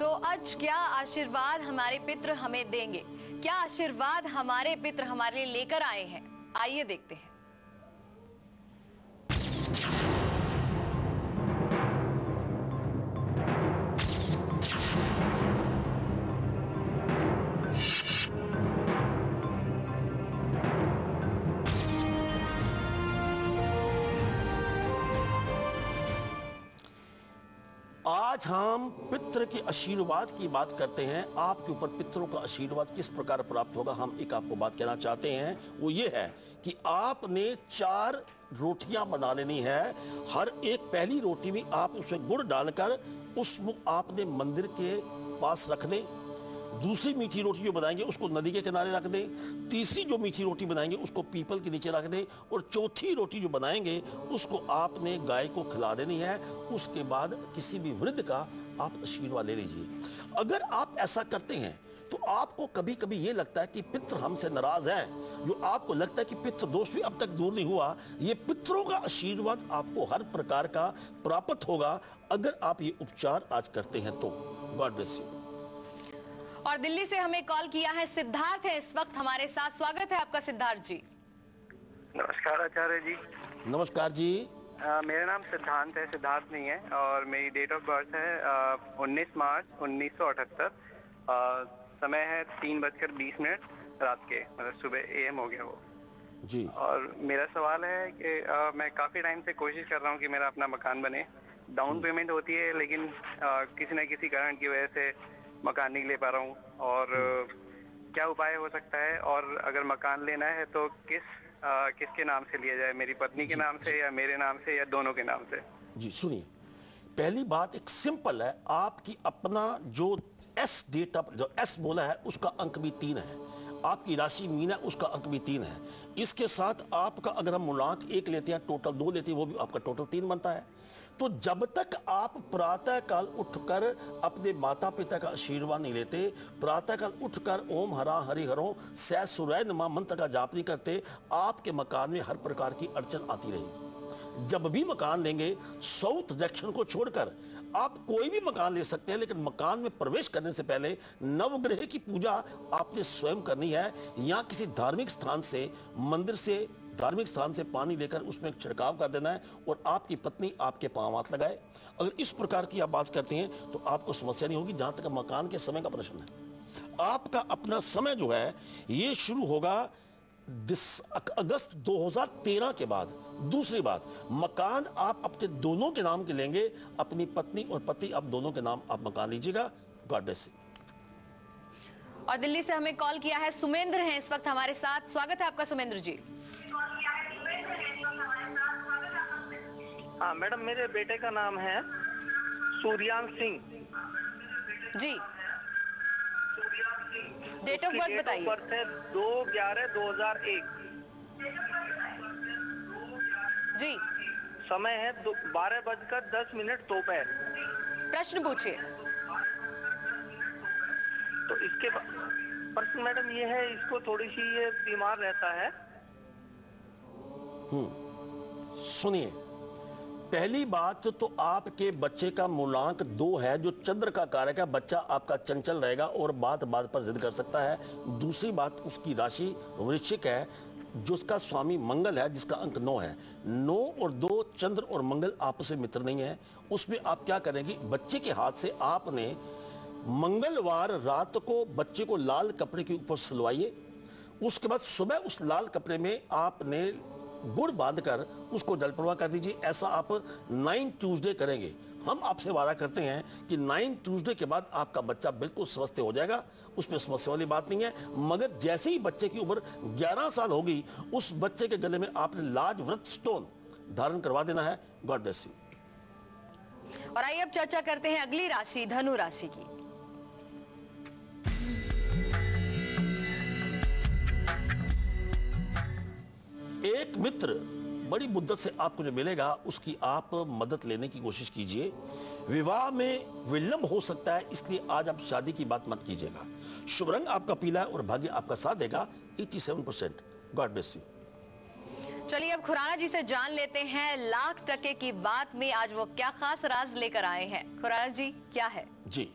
तो आज क्या आशीर्वाद हमारे पितृ हमें देंगे, क्या आशीर्वाद हमारे पितृ हमारे लिए लेकर आए हैं, आइए देखते हैं। आज हम पितृ के आशीर्वाद की बात करते हैं। आपके ऊपर पितरों का आशीर्वाद किस प्रकार प्राप्त होगा, हम एक आपको बात कहना चाहते हैं। वो ये है कि आपने 4 रोटियां बना लेनी है। हर एक पहली रोटी में आप उसमें गुड़ डालकर उसको आपने मंदिर के पास रख दें। दूसरी मीठी रोटी जो बनाएंगे उसको नदी के किनारे रख दें। तीसरी जो मीठी रोटी बनाएंगे उसको पीपल के नीचे रख दें। और चौथी रोटी जो बनाएंगे उसको आपने गाय को खिला देनी है। उसके बाद किसी भी वृद्ध का आप आशीर्वाद ले लीजिए। अगर आप ऐसा करते हैं तो आपको कभी कभी ये लगता है कि पितृ हमसे नाराज है, जो आपको लगता है कि पितृ दोष भी अब तक दूर नहीं हुआ, ये पितरों का आशीर्वाद आपको हर प्रकार का प्राप्त होगा अगर आप ये उपचार आज करते हैं तो। God bless you. और दिल्ली से हमें कॉल किया है सिद्धार्थ है इस वक्त हमारे साथ। स्वागत है आपका सिद्धार्थ जी। नमस्कार आचार्य जी। नमस्कार जी। मेरा नाम सिद्धांत है, सिद्धार्थ नहीं है। और मेरी डेट ऑफ बर्थ है 19 मार्च 1978। समय है 3:20 रात के, मतलब सुबह AM हो गया वो जी। और मेरा सवाल है कि मैं काफी टाइम से कोशिश कर रहा हूँ कि मेरा अपना मकान बने। डाउन पेमेंट होती है लेकिन किसी न किसी कारण की वजह से मकान नहीं ले पा रहा हूँ। और क्या उपाय हो सकता है, और अगर मकान लेना है तो किसके नाम से लिया जाए, मेरी पत्नी के नाम से या मेरे नाम से या दोनों के नाम से? जी सुनिए, पहली बात एक सिंपल है। आपकी अपना जो एस डेट ऑफ जो एस बोला है उसका अंक भी 3 है। आपकी राशि मीन है उसका अंक भी 3 है। इसके साथ आपका अगर हम मूलांक 1 लेते हैं, टोटल 2 लेते हैं, वो भी आपका टोटल 3 बनता है। तो जब तक आप प्रातः काल उठकर अपने माता पिता का आशीर्वाद नहीं लेते, प्रातः काल उठकर ओम हरा हरि हरो सै सूर्य नमः मंत्र का जाप नहीं करते, आपके मकान में हर प्रकार की अड़चन आती रहेगी। जब भी मकान लेंगे साउथ डायरेक्शन को छोड़कर आप कोई भी मकान ले सकते हैं, लेकिन मकान में प्रवेश करने से पहले नवग्रह की पूजा आपने स्वयं करनी है। या किसी धार्मिक स्थान से, मंदिर से, धार्मिक स्थान से पानी लेकर उसमें छिड़काव कर देना है और आपकी पत्नी आपके पांव हाथ लगाए। अगर इस प्रकार की आप बात करते हैं तो आपको समस्या नहीं होगी। जहां तक मकान के समय का प्रश्न है, आपका अपना समय जो है ये शुरू होगा अगस्त 2013 के बाद। दूसरी बात, मकान आप अपने दोनों के नाम के लेंगे, अपनी पत्नी और पति आप दोनों के नाम आप मकान लीजिएगा। God bless you. और दिल्ली से हमें कॉल किया है सुमेंद्र हैं इस वक्त हमारे साथ। स्वागत है आपका सुमेंद्र जी। हाँ मैडम, मेरे बेटे का नाम है Suryansh Singh ji. Date of birth बताइए। 2/11/2001 जी। समय है 12:10 दोपहर। प्रश्न पूछिए। तो इसके प्रश्न मैडम ये है, इसको थोड़ी सी ये बीमार रहता है। सुनिए, पहली बात तो आपके बच्चे का मूलांक 2 है जो चंद्र का कारक है। बच्चा आपका चंचल रहेगा और बात बात पर जिद कर सकता है। दूसरी बात, उसकी राशि वृश्चिक है जिसका स्वामी मंगल है, जिसका अंक 9 है। 9 और 2, चंद्र और मंगल आपस में मित्र नहीं है। उसमें आप क्या करेंगे, बच्चे के हाथ से आपने मंगलवार रात को बच्चे को लाल कपड़े के ऊपर सुलवाइए। उसके बाद सुबह उस लाल कपड़े में आपने गुड़ बांधकर उसको जल प्रवाह कर दीजिए। ऐसा आप 9 ट्यूसडे करेंगे। हम आपसे वादा करते हैं कि 9 ट्यूसडे के बाद आपका बच्चा बिल्कुल स्वस्थ हो जाएगा, उसमें समस्या वाली बात नहीं है। मगर जैसे ही बच्चे की उम्र 11 साल होगी, उस बच्चे के गले में आपने लाजव्रत स्टोन धारण करवा देना है। God bless you. और आइए अब चर्चा करते हैं अगली राशि, धनु राशि की। एक मित्र बड़ी मुद्दत से आपको जो मिलेगा उसकी आप मदद लेने की कोशिश कीजिए। विवाह में विलंब हो सकता है, इसलिए आज आप शादी की बात मत कीजिएगा। शुभ रंग आपका पीला है और भाग्य आपका साथ देगा 87%। God bless you. चलिए अब खुराना जी से जान लेते हैं लाख टके की बात में आज वो क्या खास राज लेकर आए हैं। खुराना जी क्या है? जी,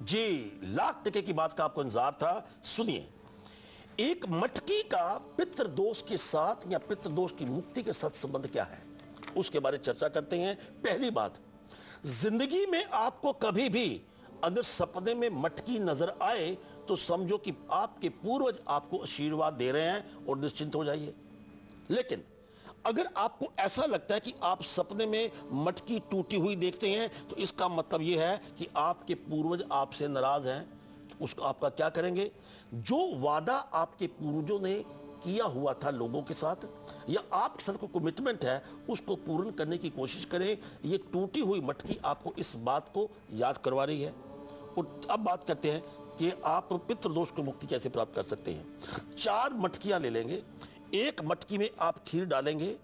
जी, लाख टके की बात का आपको इंतजार था। सुनिए, एक मटकी का पितृदोष के साथ या पितृदोष की मुक्ति के साथ संबंध क्या है, उसके बारे में चर्चा करते हैं। पहली बात, जिंदगी में आपको कभी भी अगर सपने में मटकी नजर आए तो समझो कि आपके पूर्वज आपको आशीर्वाद दे रहे हैं और निश्चिंत हो जाइए। लेकिन अगर आपको ऐसा लगता है कि आप सपने में मटकी टूटी हुई देखते हैं तो इसका मतलब यह है कि आपके पूर्वज आपसे नाराज हैं। तो उसको आपका क्या करेंगे? जो वादा आपके पूर्वजों ने किया हुआ था लोगों के साथ या आपके साथ कोई कमिटमेंट है उसको पूर्ण करने की कोशिश करें। ये टूटी हुई मटकी आपको इस बात को याद करवा रही है। और अब बात करते हैं कि आप पितृदोष को मुक्ति कैसे प्राप्त कर सकते हैं। 4 मटकियां ले लेंगे, एक मटकी में आप खीर डालेंगे,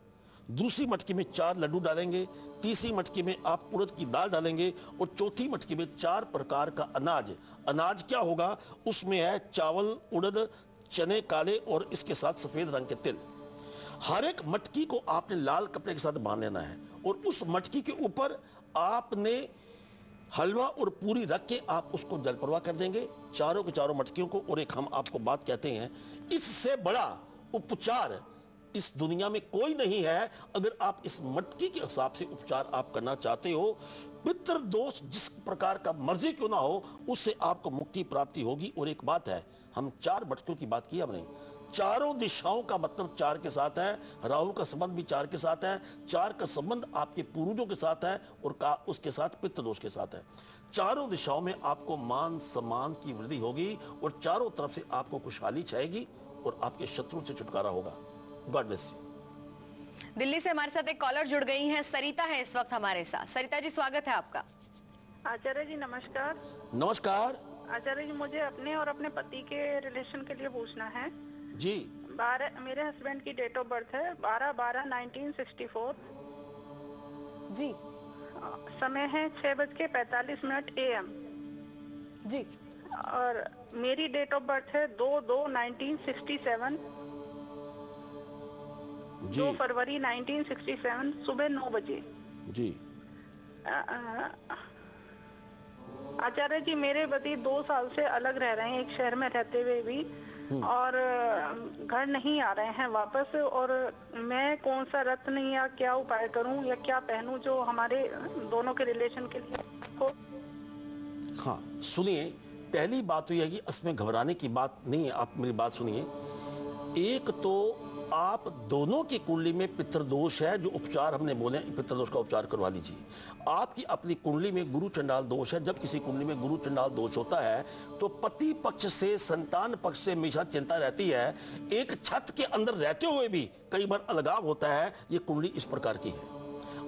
दूसरी मटकी में 4 लड्डू डालेंगे, तीसरी मटकी में आप उड़द की दाल डालेंगे और चौथी मटकी में 4 प्रकार का अनाज। अनाज क्या होगा? उसमें है चावल, उड़द, चने काले और इसके साथ सफेद रंग के तिल। हर एक मटकी को आपने लाल कपड़े के साथ बांध लेना है और उस मटकी के ऊपर आपने हलवा और पूरी रख के आप उसको जल प्रवाह कर देंगे, चारों के चारों मटकियों को। और एक हम आपको बात कहते हैं, इससे बड़ा उपचार इस दुनिया में कोई नहीं है। अगर आप इस मटकी के हिसाब से उपचार आप करना चाहते हो, पितृदोष जिस प्रकार का मर्जी क्यों ना हो, उससे आपको मुक्ति प्राप्ति होगी। और एक बात है, हम 4 मटकियों की बात की हमने, चारों दिशाओं का मतलब 4 के साथ है। राहु का संबंध भी 4 के साथ है, 4 का संबंध आपके पूर्वजों के साथ है और उसके साथ पितृदोष के साथ है। चारों दिशाओं में आपको मान सम्मान की वृद्धि होगी और चारों तरफ से आपको खुशहाली छाएगी और आपके शत्रु से छुटकारा होगा। God bless you. दिल्ली से हमारे साथ एक कॉलर जुड़ गई हैं, सरिता है इस वक्त हमारे साथ। सरिता जी, स्वागत है आपका। आचार्य जी नमस्कार। नमस्कार। आचार्य जी, मुझे अपने और अपने पति के रिलेशन के लिए पूछना है जी। मेरे हस्बैंड की डेट ऑफ बर्थ है 12/12/1964। जी। समय है 6:45 AM जी। और मेरी डेट ऑफ बर्थ है 2/2/1967। जी। 2 फरवरी 1967 सुबह 9 बजे। जी। आचार्य जी, मेरे पति 2 साल से अलग रह रहे हैं, एक शहर में रहते हुए भी, और घर नहीं आ रहे हैं वापस। और मैं कौन सा रत्न या क्या उपाय करूं या क्या पहनूं जो हमारे दोनों के रिलेशन के लिए हो? हाँ, सुनिए, पहली बात तो यह है कि इसमें घबराने की बात नहीं है। आप मेरी बात सुनिए। एक तो आप दोनों की कुंडली में पितृदोष है, जो उपचार हमने बोले पितृदोष का उपचार करवा लीजिए। आपकी अपनी कुंडली में गुरु चंडाल दोष है। जब किसी कुंडली में गुरु चंडाल दोष होता है तो पति पक्ष से संतान पक्ष से हमेशा चिंता रहती है। एक छत के अंदर रहते हुए भी कई बार अलगाव होता है। ये कुंडली इस प्रकार की है।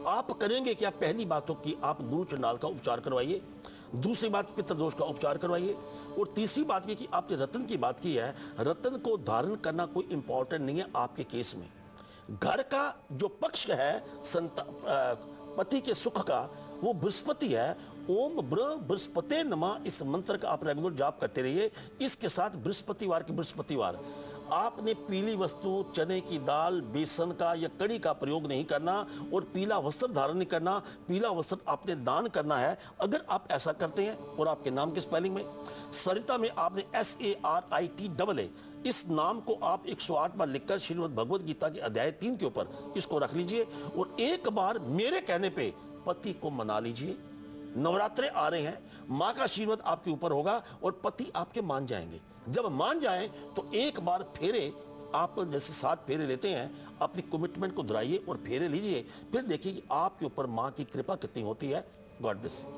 आप करेंगे क्या? पहली बात तो कि आप गुरु चंडाल का उपचार करवाइए, दूसरी बात पितृदोष का उपचार करवाइए, और तीसरी बात ये कि आपने रत्न की बात की है। रत्न को धारण करना कोई इंपॉर्टेंट नहीं है आपके केस में। घर का जो पक्ष है पति के सुख का, वो बृहस्पति है। ओम बृहस्पते नमः, इस मंत्र का आप रेगुलर जाप करते रहिए। इसके साथ बृहस्पतिवार के बृहस्पतिवार आपने पीली वस्तु, चने की दाल, बेसन का या कड़ी का प्रयोग नहीं करना और पीला वस्त्र धारण नहीं करना। पीला वस्त्र आपने दान करना है। अगर आप ऐसा करते हैं, और आपके नाम के स्पेलिंग में सरिता में आपने SARITA, इस नाम को आप 108 बार लिखकर श्रीमद् भगवद गीता के अध्याय 3 के ऊपर इसको रख लीजिए और एक बार मेरे कहने पे पति को मना लीजिए। नवरात्रे आ रहे हैं, माँ का आशीर्वाद आपके ऊपर होगा और पति आपके मान जाएंगे। जब मान जाए तो एक बार फेरे, आप जैसे 7 फेरे लेते हैं, अपनी कमिटमेंट को दोहराइए और फेरे लीजिए। फिर देखिए कि आपके ऊपर माँ की कृपा कितनी होती है। God bless you.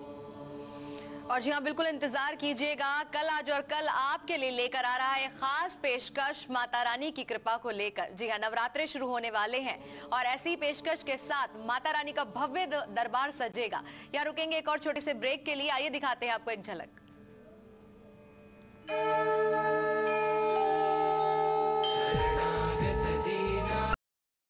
और जी हाँ, बिल्कुल इंतजार कीजिएगा। कल, आज और कल आपके लिए लेकर आ रहा है खास पेशकश माता रानी की कृपा को लेकर। जी हाँ, नवरात्रे शुरू होने वाले हैं और ऐसी पेशकश के साथ माता रानी का भव्य दरबार सजेगा। यहाँ रुकेंगे एक और छोटे से ब्रेक के लिए। आइए दिखाते हैं आपको एक झलक।